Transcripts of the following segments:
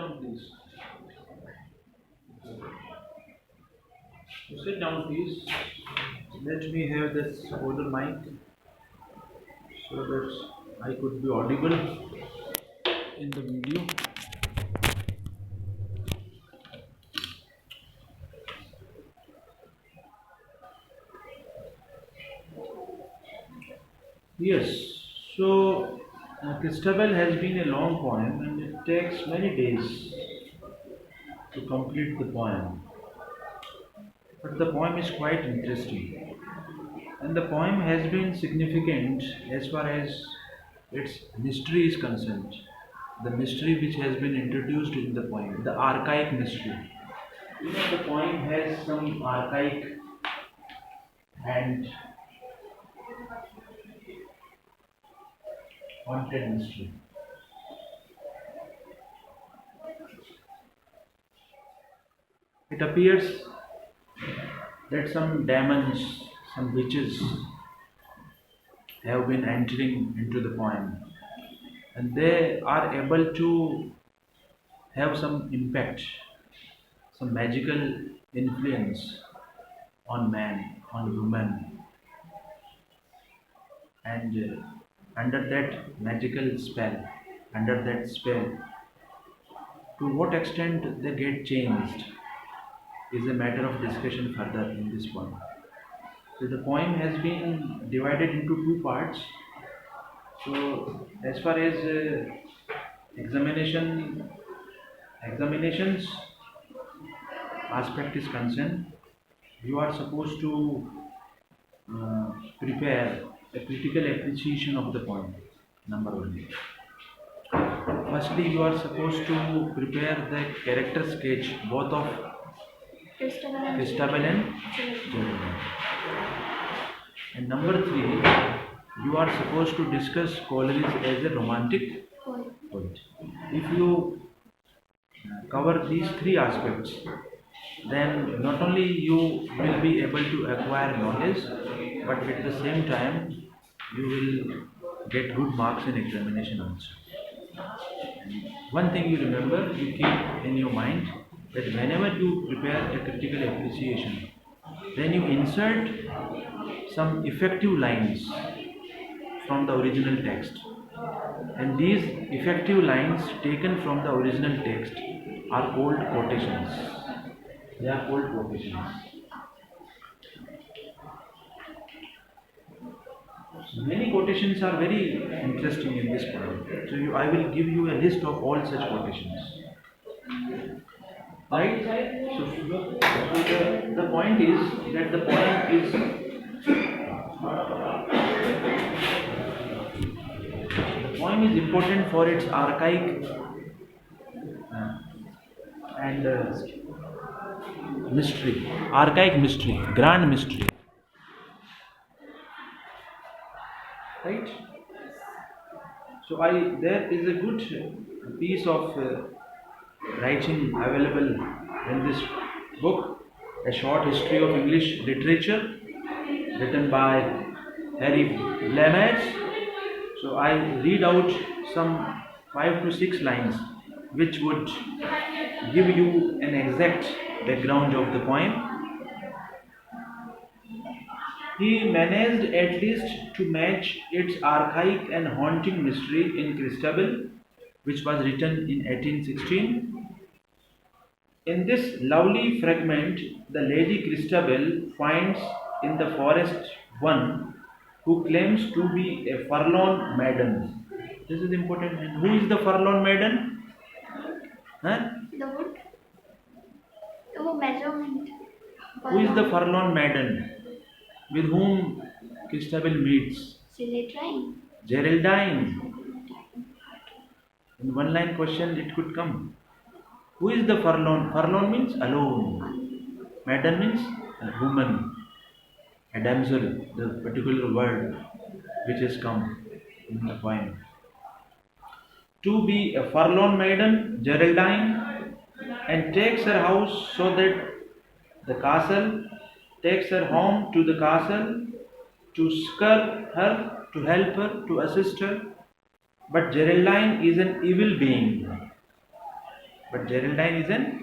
down, please. You sit down, please. Let me have this older mic so that I could be audible in the video. Yes, so Christabel has been a long poem and it takes many days to complete the poem. But the poem is quite interesting. And the poem has been significant as far as its mystery is concerned. The mystery which has been introduced in the poem, the archaic mystery. The poem has some archaic and haunted mystery. It appears that some demons, some witches have been entering into the poem and they are able to have some impact, some magical influence on man, on woman, and under that magical spell, under that spell, to what extent they get changed is a matter of discussion further in this poem. So the poem has been divided into two parts. So as far as examinations aspect is concerned, you are supposed to prepare a critical appreciation of the poem. Number one. Firstly, you are supposed to prepare the character sketch both of Christabel and Jeremiah. And number three, you are supposed to discuss Coleridge as a romantic poet. If you cover these three aspects, then not only you will be able to acquire knowledge, but at the same time you will get good marks in examination also. And one thing you remember, you keep in your mind that whenever you prepare a critical appreciation, then you insert some effective lines from the original text. And these effective lines taken from the original text are called quotations. They are called quotations. Many quotations are very interesting in this poem. So I will give you a list of all such quotations. Right? So the point is that the poem is important for its archaic and mystery, archaic mystery, grand mystery. Right? So there is a good piece of writing available in this book, A Short History of English Literature, written by Harry Blamage. So I read out some 5 to 6 lines which would give you an exact background of the poem. He managed at least to match its archaic and haunting mystery in Christabel, which was written in 1816. In this lovely fragment, the Lady Christabel finds in the forest one who claims to be a forlorn maiden. This is important. And who is the forlorn maiden? Huh? The wood. Oh, measurement. Who is the forlorn maiden with whom Christabel meets? Geraldine. Geraldine. In one line question it could come. Who is the forlorn? Forlorn means alone. Maiden means a woman, a damsel, the particular word which has come in the poem. To be a forlorn maiden, Geraldine, and takes her house so that the castle, takes her home to the castle to succor her, to help her, to assist her. But Geraldine is an evil being. But Geraldine is an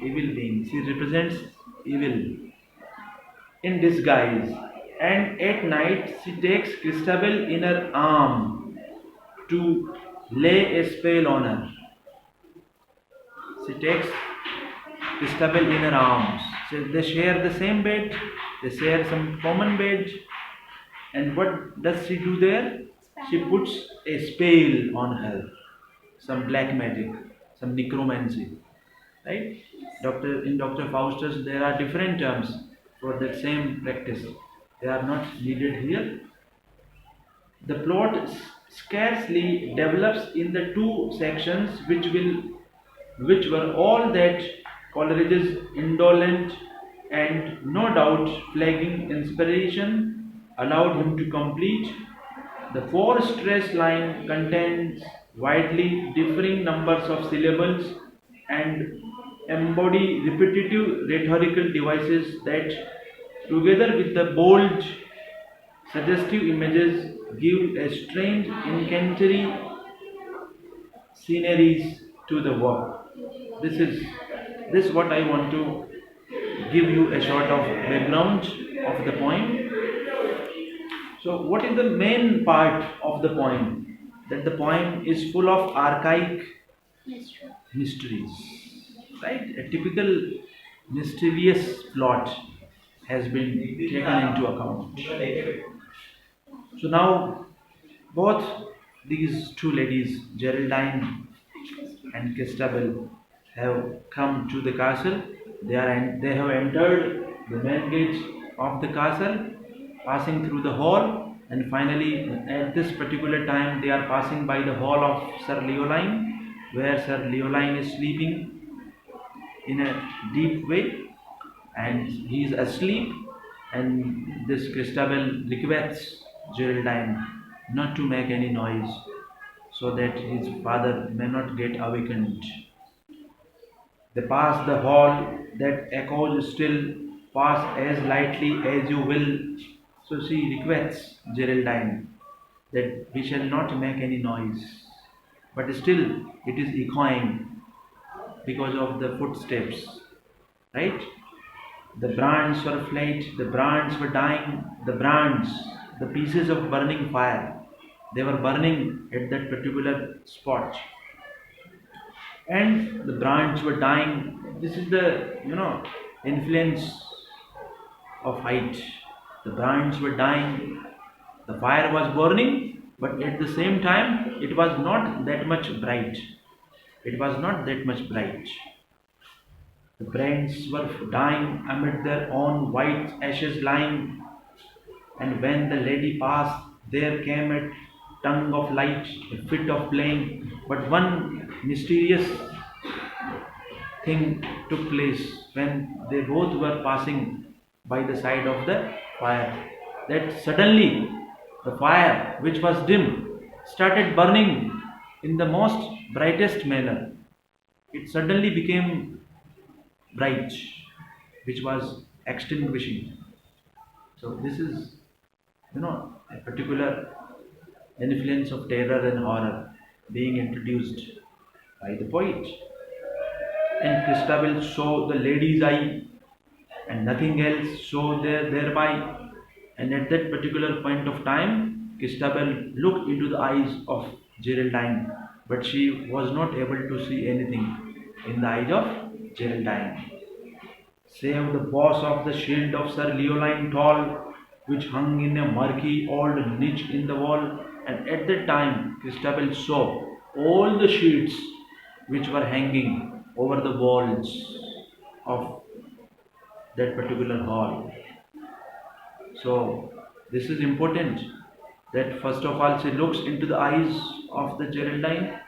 evil being. She represents evil in disguise. And at night she takes Christabel in her arm to lay a spell on her. She takes Christabel in her arms. So they share the same bed, they share some common bed. And what does she do there? She puts a spell on her, some black magic, some necromancy. Right? Dr. Faustus, there are different terms for that same practice. They are not needed here. The plot scarcely develops in the two sections which were all that Coleridge's indolent and no doubt flagging inspiration allowed him to complete. The four stress line contains widely differing numbers of syllables and embody repetitive rhetorical devices that, together with the bold suggestive images, give a strange incantory sceneries to the work. This is what I want to give you a sort of background of the poem. So, what is the main part of the poem? That the poem is full of archaic mysteries, right? A typical mysterious plot has been taken into account. So now, both these two ladies, Geraldine and Christabel, have come to the castle. They have entered the main gate of the castle, passing through the hall, and finally, at this particular time, they are passing by the hall of Sir Leoline, where Sir Leoline is sleeping in a deep way, and he is asleep. And this Christabel requests Geraldine not to make any noise so that his father may not get awakened. They pass the hall that echoes still, pass as lightly as you will. So she requests Geraldine that we shall not make any noise. But still it is echoing because of the footsteps. Right? The brands were flat, the brands were dying, the pieces of burning fire, they were burning at that particular spot. And the brands were dying. This is the, influence of height. The brands were dying, the fire was burning, but at the same time, it was not that much bright. It was not that much bright. The brands were dying amid their own white ashes lying, and when the lady passed, there came a tongue of light, a fit of flame. But one mysterious thing took place when they both were passing by the side of the fire. That suddenly the fire, which was dim, started burning in the most brightest manner. It suddenly became bright, which was extinguishing. So this is, a particular influence of terror and horror being introduced by the poet. And Christabel saw the lady's eye and nothing else saw thereby. And at that particular point of time, Christabel looked into the eyes of Geraldine, but she was not able to see anything in the eyes of Geraldine, save the boss of the shield of Sir Leoline tall, which hung in a murky old niche in the wall. And at that time, Christabel saw all the shields which were hanging over the walls of that particular hall. So, this is important that first of all she looks into the eyes of the Geraldine,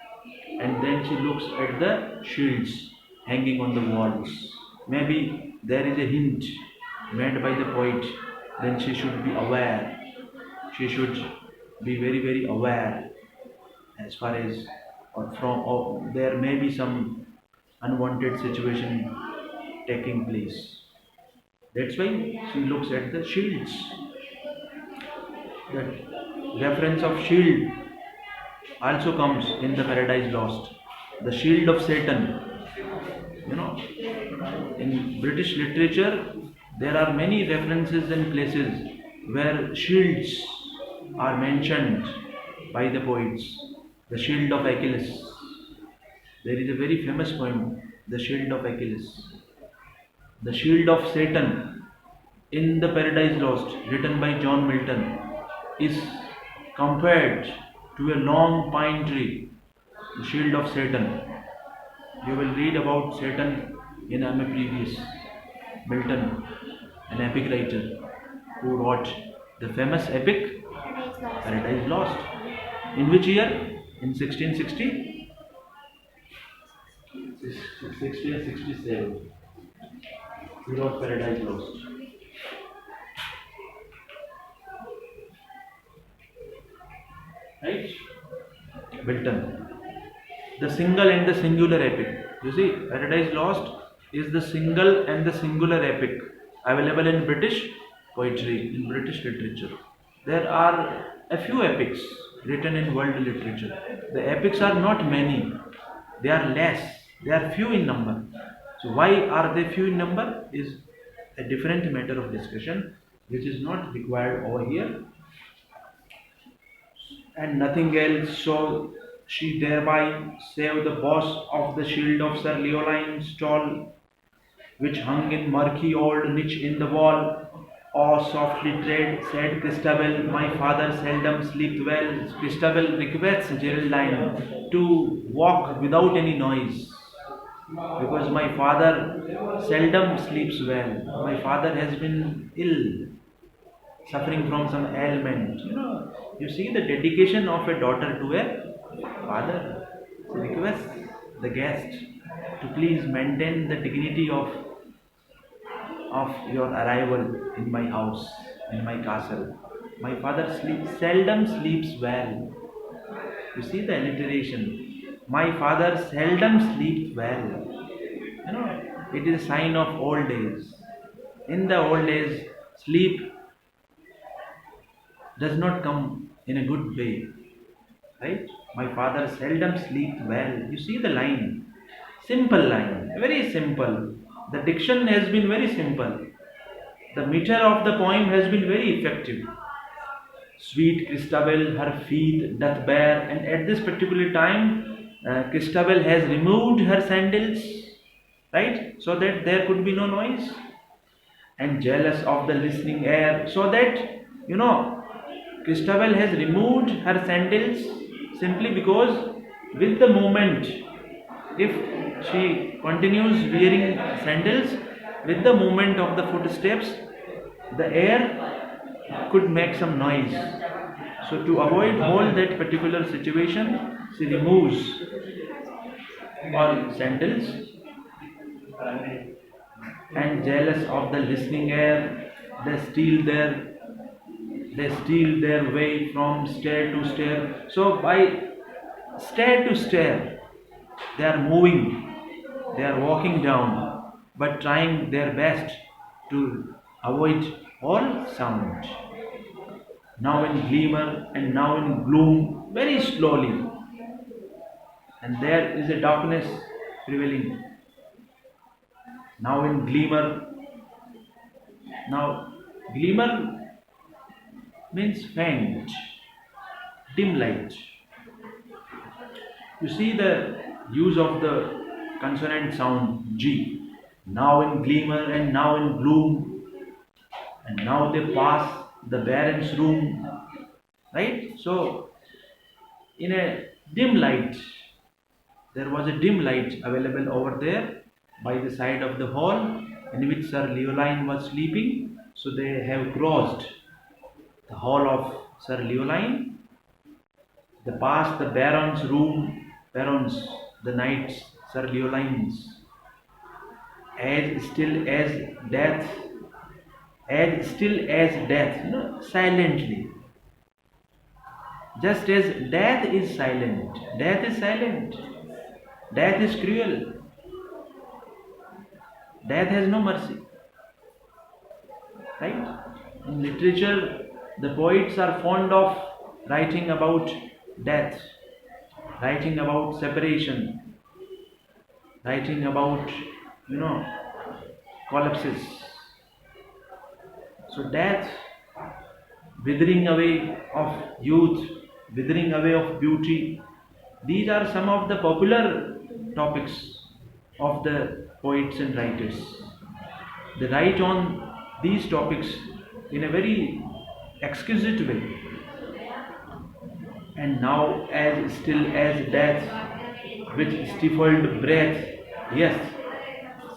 and then she looks at the shields hanging on the walls. Maybe there is a hint made by the poet, then she should be aware. She should be very, very aware as far as or there may be some unwanted situation taking place. That's why she looks at the shields. That reference of shield also comes in the Paradise Lost. The shield of Satan. You know, in British literature, there are many references and places where shields are mentioned by the poets. The shield of Achilles. There is a very famous poem, The Shield of Achilles. The shield of Satan in the Paradise Lost, written by John Milton, is compared to a long pine tree, the shield of Satan. You will read about Satan in M.L.V. Milton, an epic writer who wrote the famous epic Paradise Lost. Paradise Lost. In which year? In 1660? 1667. He wrote Paradise Lost. Right? Milton. The single and the singular epic. You see, Paradise Lost is the single and the singular epic available in British poetry, in British literature. There are a few epics written in world literature. The epics are not many, they are less, they are few in number. So, why are they few in number is a different matter of discussion which is not required over here and nothing else. So she thereby saved the boss of the shield of Sir Leoline's stall, which hung in murky old niche in the wall. Oh, softly tread, said Christabel, my father seldom slept well. Christabel requests Geraldine to walk without any noise. Because my father seldom sleeps well. My father has been ill, suffering from some ailment. You see the dedication of a daughter to a father. She requests the guest to please maintain the dignity of your arrival in my house, in my castle. My father seldom sleeps well. You see the alliteration. My father seldom sleeps well. It is a sign of old age. In the old age, sleep does not come in a good way, right? My father seldom sleeps well. You see the line, simple line, very simple. The diction has been very simple. The meter of the poem has been very effective. Sweet Christabel, her feet doth bear, and at this particular time, Christabel has removed her sandals, right, so that there could be no noise, and jealous of the listening air, so that Christabel has removed her sandals simply because with the moment, if she continues wearing sandals, with the movement of the footsteps, the air could make some noise. So to avoid all that particular situation, she removes all sandals, and jealous of the listening air, they steal their they steal their way from stair to stair. So by stair to stair, they are moving, they are walking down, but trying their best to avoid all sound. Now in glimmer and now in gloom, very slowly, and there is a darkness prevailing. Now in glimmer, now glimmer means faint, dim light. You see the use of the consonant sound G. Now in glimmer and now in gloom, and now they pass the baron's room, right? So, in a dim light, there was a dim light available over there by the side of the hall in which Sir Leoline was sleeping. So, they have crossed the hall of Sir Leoline. They passed the baron's room, barons, the knights, Sir Leoline's, as still as death, as still as death, silently. Just as death is silent, death is silent, death is cruel, death has no mercy, right? In literature, the poets are fond of writing about death, writing about separation, writing about, you know, collapses. So death, withering away of youth, withering away of beauty. These are some of the popular topics of the poets and writers. They write on these topics in a very exquisite way. And now, as still as death, with stifled breath, yes.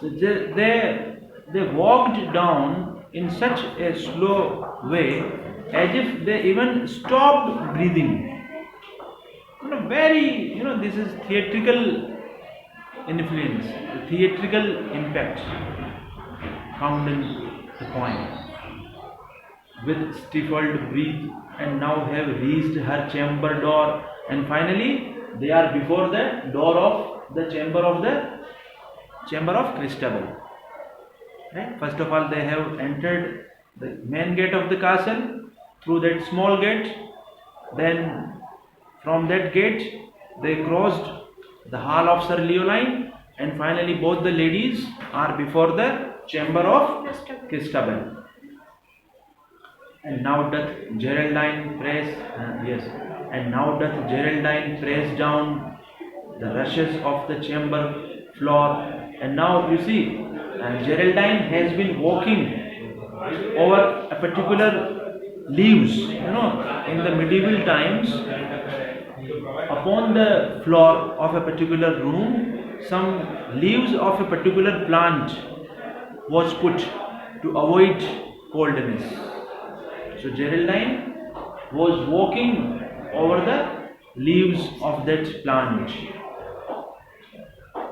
So they walked down in such a slow way as if they even stopped breathing. Very, this is theatrical influence, the theatrical impact found in the poem. With stifled breath, and now have reached her chamber door, and finally they are before the door of the chamber of Christabel. Right? First of all, they have entered the main gate of the castle through that small gate. Then from that gate they crossed the hall of Sir Leoline, and finally both the ladies are before the chamber of Christabel. And now doth Geraldine press, yes, and now doth Geraldine press down the rushes of the chamber floor. And now you see, Geraldine has been walking over a particular leaves. In the medieval times, upon the floor of a particular room, some leaves of a particular plant was put to avoid coldness. So Geraldine was walking over the leaves of that plant.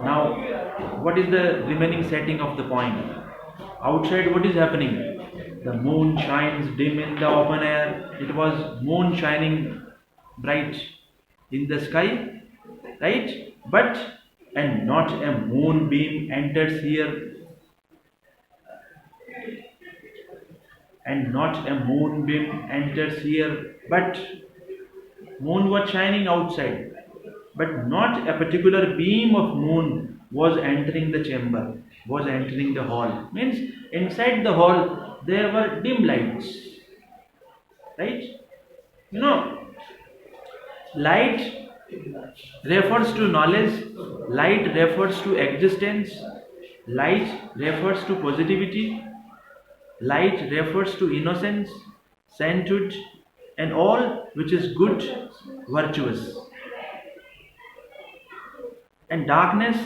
Now, what is the remaining setting of the poem? Outside, what is happening? The moon shines dim in the open air. It was moon shining bright in the sky, right? But, and not a moonbeam enters here, and not a moonbeam enters here, but moon was shining outside, but not a particular beam of moon was entering the chamber, was entering the hall. Means inside the hall there were dim lights, right? Light refers to knowledge, light refers to existence, light refers to positivity, light refers to innocence, sainthood, and all which is good, virtuous. And darkness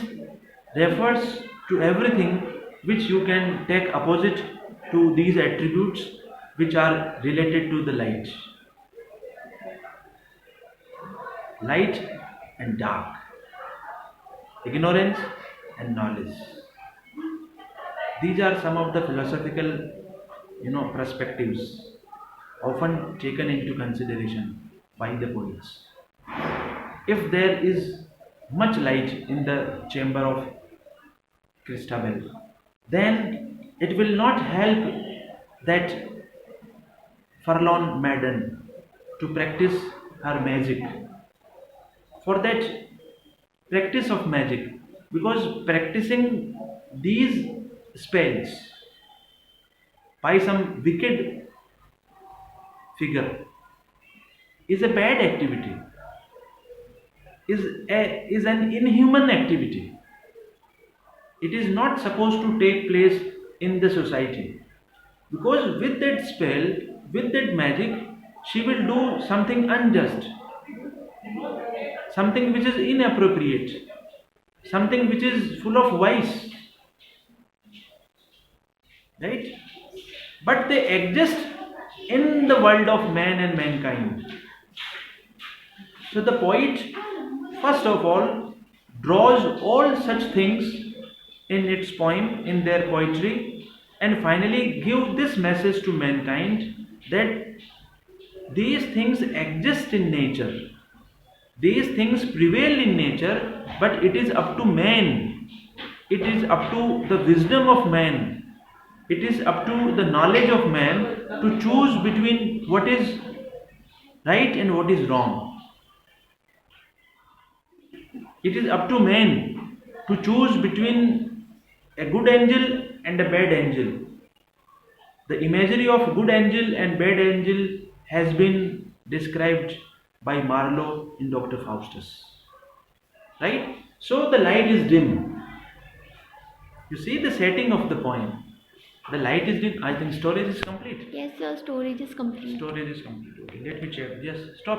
refers to everything which you can take opposite to these attributes which are related to the light. Light and dark, ignorance and knowledge. These are some of the philosophical, perspectives often taken into consideration by the poets. If there is much light in the chamber of Christabel, then it will not help that forlorn maiden to practice her magic. For that practice of magic, because practicing these spells by some wicked figure is a bad activity, is an inhuman activity. It is not supposed to take place in the society, because with that spell, with that magic, she will do something unjust, something which is inappropriate, something which is full of vice, right? But they exist in the world of man and mankind. So the poet, first of all, draws all such things in its poem, in their poetry, and finally give this message to mankind that these things exist in nature. These things prevail in nature, but it is up to man. It is up to the wisdom of man. It is up to the knowledge of man to choose between what is right and what is wrong. It is up to man to choose between a good angel and a bad angel. The imagery of good angel and bad angel has been described by Marlowe in Dr. Faustus. Right? So the light is dim. You see the setting of the poem. The light is dim. I think storage is complete. Yes, sir, storage is complete. Storage is complete. Okay, let me check. Yes, stop.